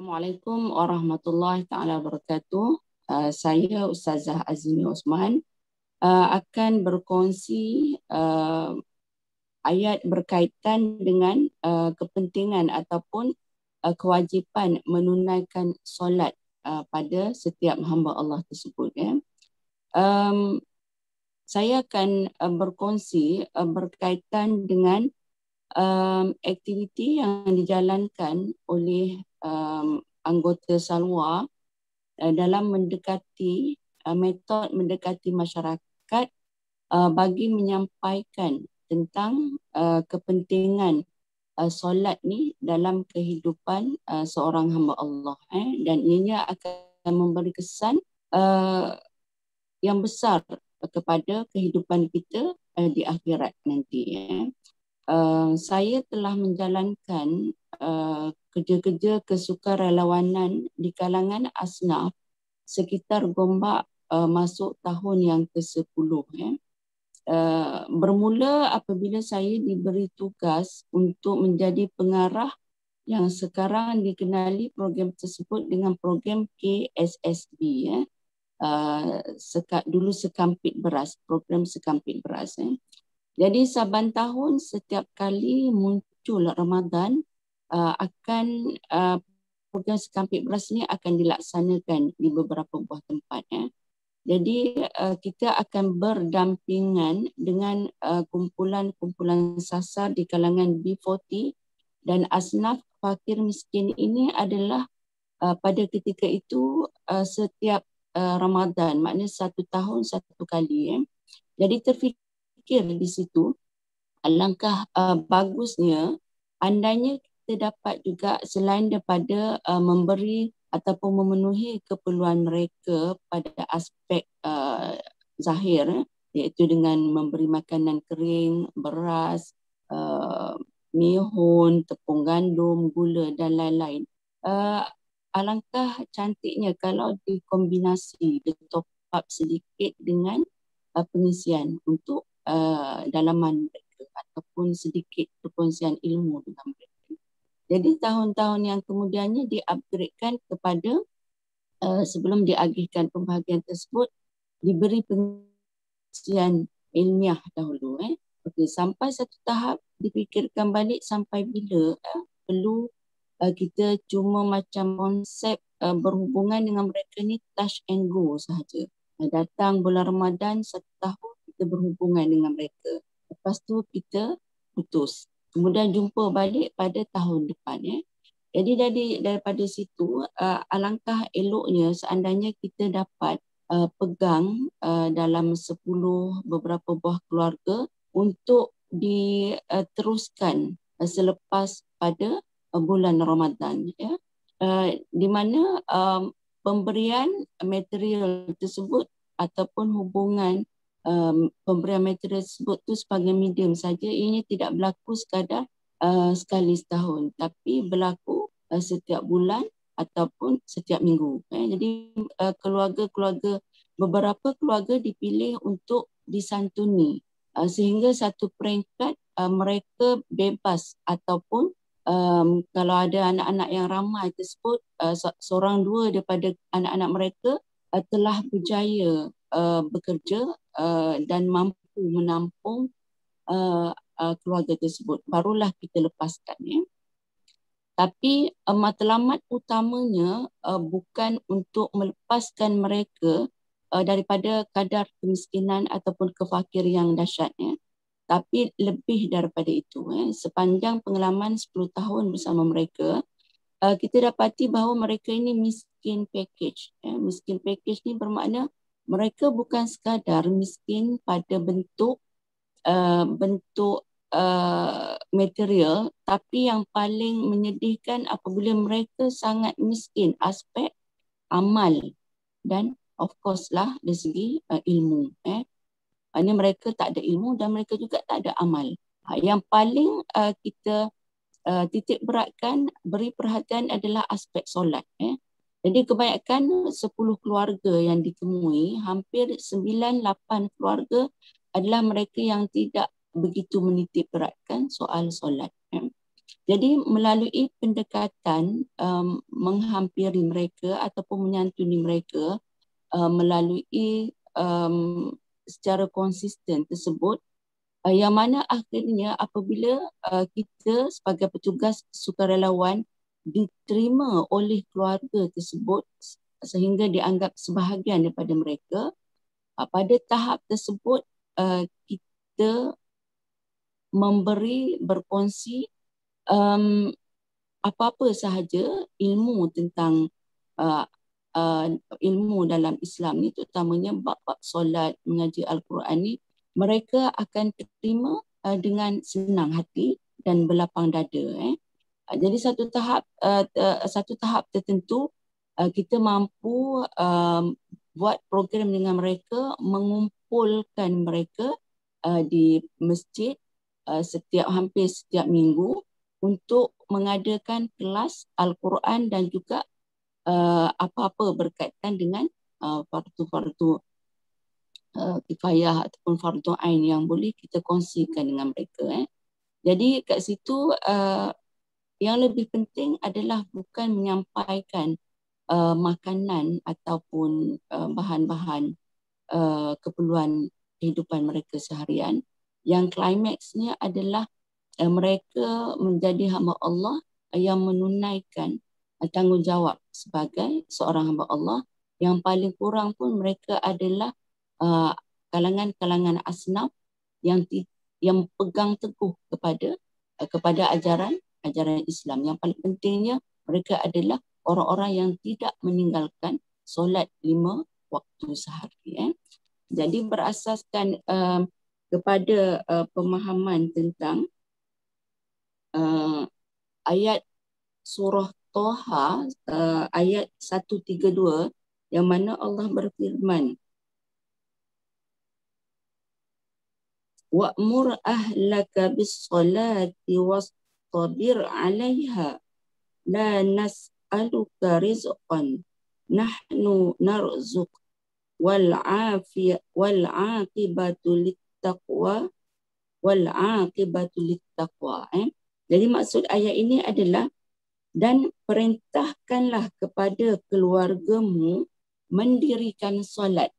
Assalamualaikum warahmatullahi taala wabarakatuh. Saya Ustazah Azmi Osman akan berkongsi ayat berkaitan dengan kepentingan ataupun kewajipan menunaikan solat pada setiap hamba Allah tersebut. Saya akan berkongsi berkaitan dengan aktiviti yang dijalankan oleh anggota Salwa dalam mendekati metod mendekati masyarakat bagi menyampaikan tentang kepentingan solat ni dalam kehidupan seorang hamba Allah, dan ianya akan memberi kesan yang besar kepada kehidupan kita di akhirat nanti. Saya telah menjalankan kerja-kerja kesukarelawanan di kalangan asnaf sekitar gombak masuk tahun yang ke-10. Bermula apabila saya diberi tugas untuk menjadi pengarah yang sekarang dikenali program tersebut dengan program KSSB. Dulu Sekampit Beras, program Sekampit Beras. Jadi saban tahun setiap kali muncul Ramadan akan program Sekampit Beras ni akan dilaksanakan di beberapa buah tempat. Jadi kita akan berdampingan dengan kumpulan-kumpulan sasar di kalangan B40 dan asnaf fakir miskin ini adalah pada ketika itu setiap Ramadan, maknanya satu tahun satu kali. Jadi terfikir di situ alangkah bagusnya andainya kita dapat juga selain daripada memberi ataupun memenuhi keperluan mereka pada aspek zahir, iaitu dengan memberi makanan kering, beras, mihun, tepung gandum, gula dan lain-lain. Alangkah cantiknya kalau dikombinasi, ditop up sedikit dengan pengisian untuk dalaman mereka ataupun sedikit perkongsian ilmu dengan mereka. Jadi tahun-tahun yang kemudiannya di-upgradekan kepada sebelum diagihkan pembahagian tersebut diberi pengisian ilmiah dahulu. Okey, sampai satu tahap dipikirkan balik sampai bila perlu kita cuma macam konsep berhubungan dengan mereka ni touch and go sahaja. Datang bulan Ramadan satu tahun kita berhubungan dengan mereka. Lepas tu kita putus. Kemudian jumpa balik pada tahun depan. Jadi daripada situ alangkah eloknya seandainya kita dapat pegang dalam 10 beberapa buah keluarga untuk diteruskan selepas pada bulan Ramadan. Di mana pemberian material tersebut ataupun hubungan pemberian material tersebut tu sebagai medium saja, ianya tidak berlaku sekadar sekali setahun, tapi berlaku setiap bulan ataupun setiap minggu. Jadi keluarga-keluarga, beberapa keluarga dipilih untuk disantuni sehingga satu peringkat mereka bebas ataupun kalau ada anak-anak yang ramai tersebut, seorang dua daripada anak-anak mereka telah berjaya bekerja dan mampu menampung keluarga tersebut, barulah kita lepaskan. Tapi matlamat utamanya bukan untuk melepaskan mereka daripada kadar kemiskinan ataupun kefakir yang dahsyat, tapi lebih daripada itu. Sepanjang pengalaman 10 tahun bersama mereka, kita dapati bahawa mereka ini miskin package. Miskin package ni bermakna mereka bukan sekadar miskin pada bentuk material, tapi yang paling menyedihkan apabila mereka sangat miskin aspek amal dan of course lah dari segi ilmu. Ini mereka tak ada ilmu dan mereka juga tak ada amal. Yang paling kita titik beratkan, beri perhatian adalah aspek solat. Jadi kebanyakan 10 keluarga yang ditemui, hampir 9-8 keluarga adalah mereka yang tidak begitu menitik beratkan soal solat. Jadi melalui pendekatan menghampiri mereka ataupun menyantuni mereka melalui secara konsisten tersebut, yang mana akhirnya apabila kita sebagai petugas sukarelawan diterima oleh keluarga tersebut sehingga dianggap sebahagian daripada mereka, pada tahap tersebut kita memberi, berkongsi apa-apa sahaja ilmu tentang uh, ilmu dalam Islam ni, terutamanya bab-bab solat, mengaji Al-Quran ni, mereka akan terima dengan senang hati dan berlapang dada. Jadi satu tahap tertentu kita mampu buat program dengan mereka, mengumpulkan mereka di masjid hampir setiap minggu untuk mengadakan kelas Al-Quran dan juga apa-apa berkaitan dengan fardu-fardu kifayah ataupun fardu ain yang boleh kita kongsikan dengan mereka. Jadi kat situ yang lebih penting adalah bukan menyampaikan makanan ataupun bahan-bahan keperluan kehidupan mereka seharian. Yang klimaksnya adalah mereka menjadi hamba Allah yang menunaikan tanggungjawab sebagai seorang hamba Allah. Yang paling kurang pun mereka adalah kalangan-kalangan asnaf yang pegang teguh kepada ajaran Islam. Yang paling pentingnya mereka adalah orang-orang yang tidak meninggalkan solat 5 waktu sehari. Jadi berasaskan kepada pemahaman tentang ayat surah Toha ayat 132 yang mana Allah berfirman, wa'mur ahlaka bis-salati wastabir 'alaiha la nas'aluka rizqan nahnu narzuq wal 'aqibatu lit-taqwa wal 'aqibatu lit-taqwa. Jadi maksud ayat ini adalah, dan perintahkanlah kepada keluargamu mendirikan solat.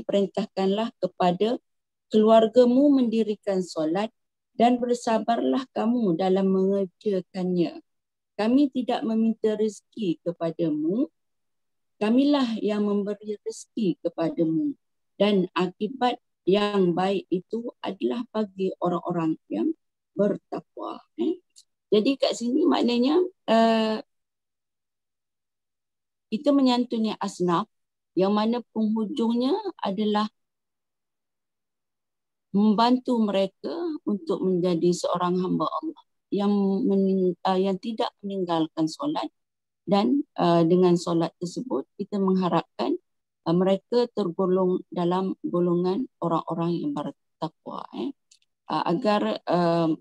Perintahkanlah kepada keluargamu mendirikan solat dan bersabarlah kamu dalam mengerjakannya. Kami tidak meminta rezeki kepadamu, kamilah yang memberi rezeki kepadamu, dan akibat yang baik itu adalah bagi orang-orang yang bertakwa. Jadi kat sini maknanya kita menyantuni asnaf yang mana penghujungnya adalah membantu mereka untuk menjadi seorang hamba Allah yang tidak meninggalkan solat, dan dengan solat tersebut kita mengharapkan mereka tergolong dalam golongan orang-orang yang bertakwa. Agar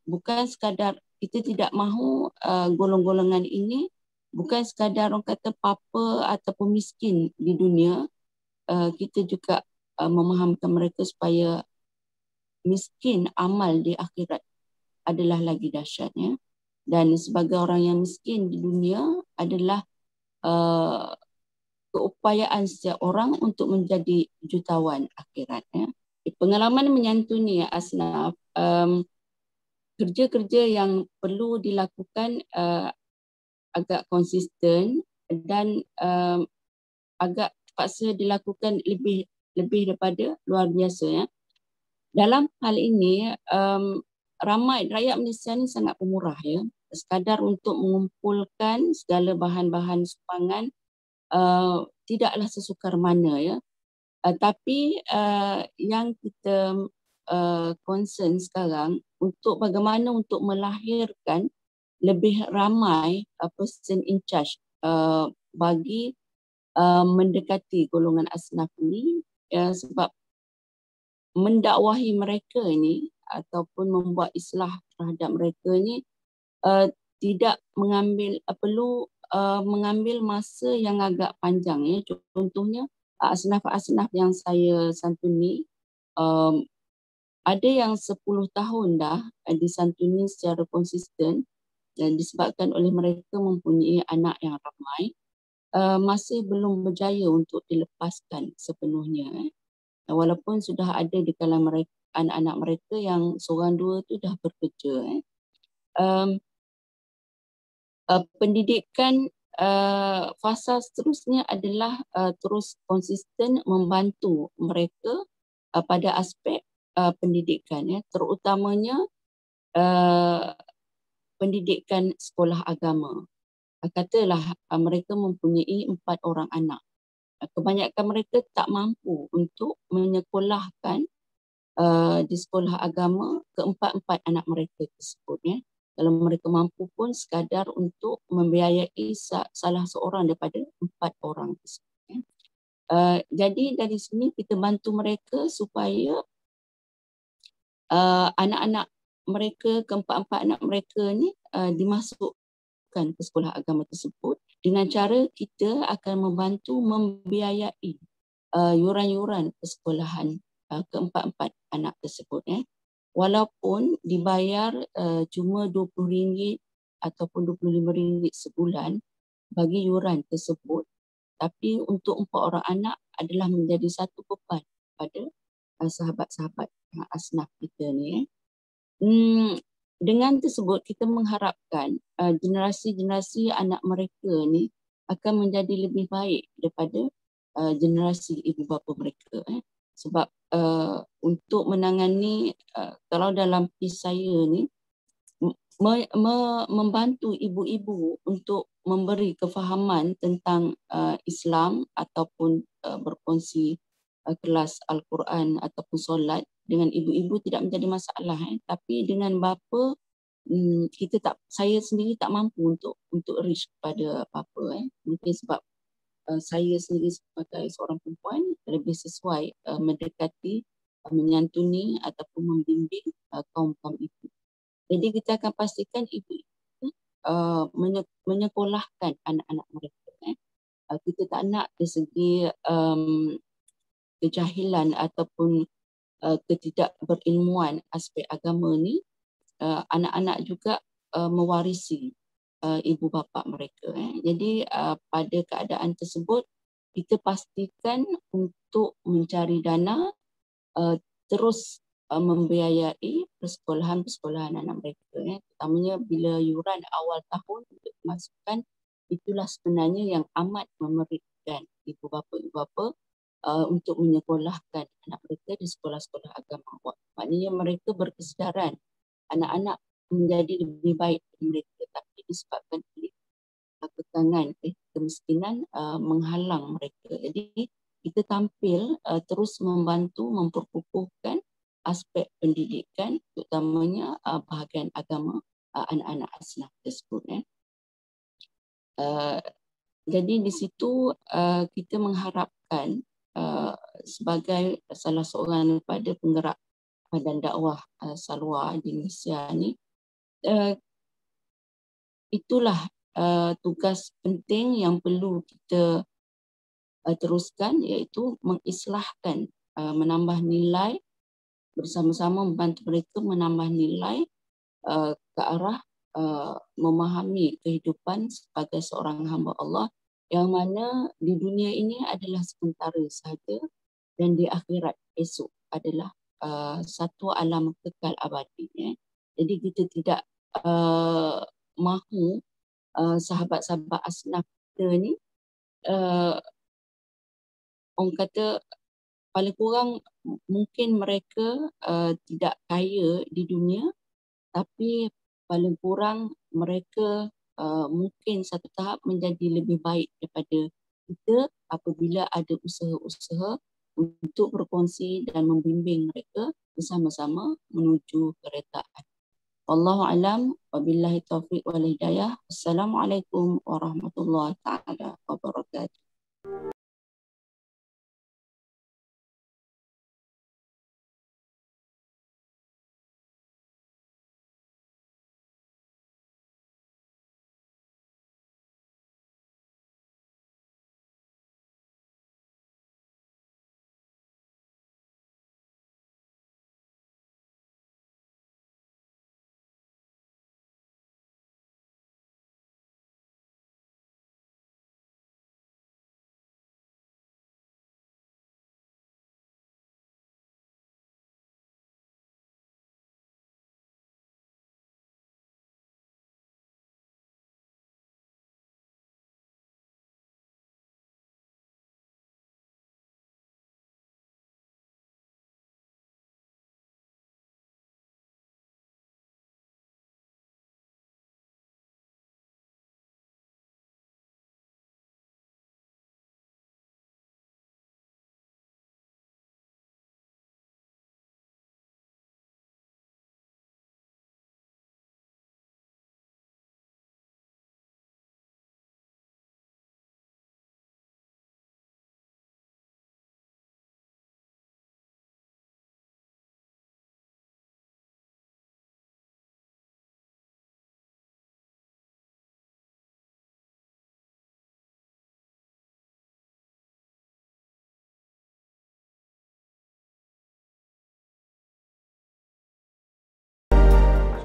bukan sekadar kita tidak mahu golong-golongan ini bukan sekadar orang kata papa ataupun miskin di dunia, kita juga memahamkan mereka supaya miskin amal di akhirat adalah lagi dahsyatnya. Dan sebagai orang yang miskin di dunia adalah keupayaan setiap orang untuk menjadi jutawan akhirat. Pengalaman menyantuni asnaf, kerja-kerja yang perlu dilakukan agak konsisten dan agak terpaksa dilakukan lebih daripada luar biasa. Dalam hal ini ramai rakyat Malaysia ni sangat pemurah, sekadar untuk mengumpulkan segala bahan-bahan sumbangan tidaklah sesukar mana, tapi yang kita concern sekarang untuk bagaimana untuk melahirkan lebih ramai person in charge bagi mendekati golongan asnaf ini, sebab mendakwahi mereka ini ataupun membuat islah terhadap mereka ini tidak perlu mengambil masa yang agak panjang. Contohnya asnaf-asnaf yang saya santuni ada yang 10 tahun dah disantuni secara konsisten dan disebabkan oleh mereka mempunyai anak yang ramai, masih belum berjaya untuk dilepaskan sepenuhnya. Walaupun sudah ada di kalangan mereka, anak-anak mereka yang seorang dua tu dah bekerja. Pendidikan fasa seterusnya adalah terus konsisten membantu mereka pada aspek pendidikan, terutamanya pendidikan sekolah agama. Katalah mereka mempunyai 4 orang anak. Kebanyakan mereka tak mampu untuk menyekolahkan di sekolah agama keempat-empat anak mereka tersebut. Kalau mereka mampu pun sekadar untuk membiayai salah seorang daripada 4 orang tersebut. Jadi dari sini kita bantu mereka supaya anak-anak mereka, keempat-empat anak mereka ni dimasukkan ke sekolah agama tersebut dengan cara kita akan membantu membiayai yuran-yuran persekolahan keempat-empat anak tersebut. Walaupun dibayar cuma RM20 ataupun RM25 sebulan bagi yuran tersebut, tapi untuk 4 orang anak adalah menjadi satu beban pada sahabat-sahabat asnaf kita ni. Dengan tersebut kita mengharapkan generasi-generasi anak mereka ni akan menjadi lebih baik daripada generasi ibu bapa mereka. Sebab untuk menangani, kalau dalam kes saya ni, membantu ibu-ibu untuk memberi kefahaman tentang Islam ataupun berkongsi kelas Al-Quran ataupun solat dengan ibu-ibu tidak menjadi masalah. Tapi dengan bapa, saya sendiri tak mampu untuk reach kepada bapa. Mungkin sebab saya sendiri sebagai seorang perempuan lebih sesuai mendekati, menyantuni ataupun membimbing kaum-kaum ibu. Jadi kita akan pastikan ibu menyekolahkan anak-anak mereka. Kita tak nak dari segi kejahilan ataupun ketidakberilmuan aspek agama ni, anak-anak juga mewarisi ibu bapa mereka. Jadi pada keadaan tersebut kita pastikan untuk mencari dana, terus membiayai persekolahan anak mereka. Terutamanya bila yuran awal tahun untuk dimasukkan, itulah sebenarnya yang amat memerlukan ibu bapa untuk menyekolahkan anak mereka di sekolah-sekolah agama. Maknanya mereka berkesedaran anak-anak menjadi lebih baik dari mereka, tapi disebabkan oleh kekangan kemiskinan menghalang mereka. Jadi kita tampil terus membantu memperkukuhkan aspek pendidikan, terutamanya bahagian agama anak-anak asnaf tersebut. Jadi di situ kita mengharapkan sebagai salah seorang daripada penggerak badan dakwah Salwa di Malaysia ni, itulah tugas penting yang perlu kita teruskan, iaitu mengislahkan, menambah nilai, bersama-sama membantu mereka menambah nilai ke arah memahami kehidupan sebagai seorang hamba Allah, yang mana di dunia ini adalah sementara sahaja dan di akhirat esok adalah satu alam kekal abadi. Jadi kita tidak mahu sahabat-sahabat asnaf kita ni, orang kata paling kurang mungkin mereka tidak kaya di dunia, tapi paling kurang mereka mungkin satu tahap menjadi lebih baik daripada kita apabila ada usaha-usaha untuk berkongsi dan membimbing mereka bersama-sama menuju keretaan. Wallahu alam, wabillahi taufiq wal hidayah. Assalamualaikum warahmatullahi taala wabarakatuh.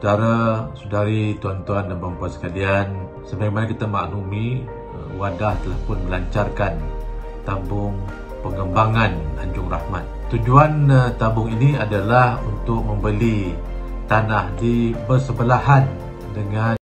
Saudara, saudari, tuan-tuan dan puan-puan sekalian, sebagaimana kita maklumi, Wadah telah pun melancarkan tabung pengembangan Anjung Rahmat. Tujuan tabung ini adalah untuk membeli tanah di bersebelahan dengan